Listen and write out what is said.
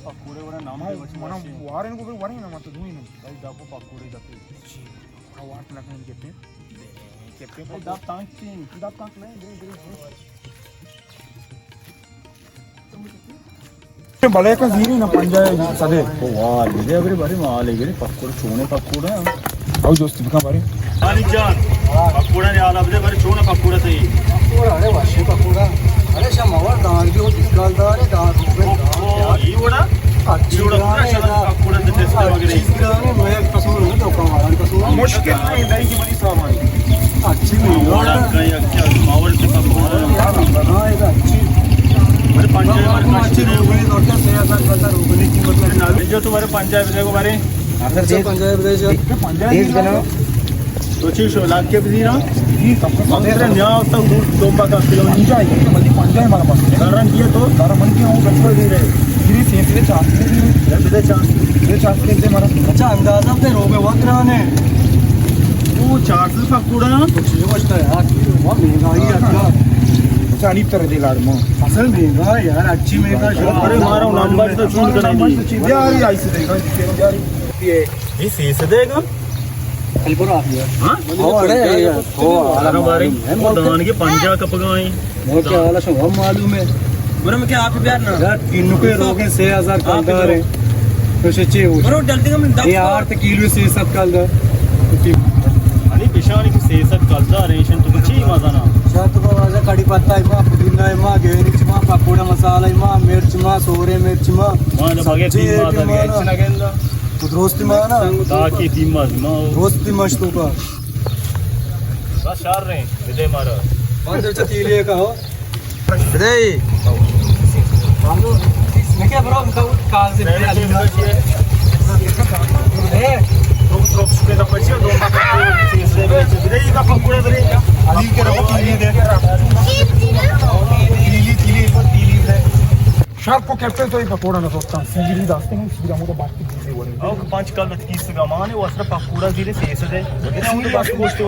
पकोड़े वाला नाम है మనం వారానికి ఒకటి వారం మనం అంత దూయినాం भाई दापो पकोड़े जाते ఆ వార్త నాకు నేను చెప్పి చెప్పి भाई दाप तांक तीन दाप कांक नहीं भले का जीरी ना पंजाब सदे ओ वाह ये अबरे बारे माल है ये पकोड़े छोने पकोड़े आओ दोस्त का बारे खाली जान पकोड़ा ने आला अबरे बारे छोने पकोड़ा सही पकोड़ा अरे वाशी पकोड़ा अरे शमावर दान जो निकालदार है दान ये वाला अच्छी पकोड़ा से टेस्ट वगैरह मैं कसूर हूं तो कमाल कसूर मुश्किल नहीं नहीं की बड़ी सामान अच्छी नहीं बड़ा क्या क्या मावल से पकोड़ा हां ये अच्छी अरे पंजाब में अच्छी रोगनी डॉक्टर से ऐसा करता रोगनी की मतलब जो तुम्हारे पंजाब देखो बारे अगर से पंजाब देश पंजाब तो चीज लाख के भी ना ये तब मंगरे न्याय होता दोंबा का किलो नहीं चाहिए मल्ली पंजाब मारा पास कारण दिए तो तारा मन की हूं गठवा दे रहे गिरी से चांस बिदे चांस ये चांस के मारा अच्छा अंदाजा पे रोग वक्त रहने वो 400 पकोड़ा कुछ ये बचता है यार बहुत महंगाई है अच्छा अच्छा अनीब तरह दे लाड़ मो असल महंगा है यार अच्छी महंगा अरे मारो नंबर तो चूज करेंगे यार ये ऐसे देगा यार ये सीस देगा कल आ गया हां हो अरे हो आला बारे दान के पंजा कप गए वो क्या वाला सब हम मालूम है बरो में क्या आप प्यार ना यार तीन के रोग 6000 कालदार है तो सच्ची हो बरो जल्दी में ये 8 किलो से 7 कालदार आणि पिशानी की सेसत कालदा रेशन तुमची माझा ना शात बाबा कढीपत्ता आहे मा पुदिना आहे मा घेवरीची मा पाकोडा मसाला आहे मा मिर्च मा सोरे मिर्च मा मला बघे तीन माझा घ्यायचं ना गेला तो दोस्ती मा ना ताकी तीन माझ मा दोस्ती मस्त तो का बस शार रे विजय मारा पंधरच्या तिली का हो विजय मैं क्या ब्रो उनका काल से ए trop सुके का पछियो दो का विजय का पकोड़ा दे अली के रखो तिली दे तिली दे शार्प को कैप्टन तो ही पकोड़ा ना सोचता सीरी दास्ते में सीरा मुझे बात की चीजें बोले और 5 कल में 30 का माने वो असर पकोड़ा धीरे से दे उनके पास पोस्ट हो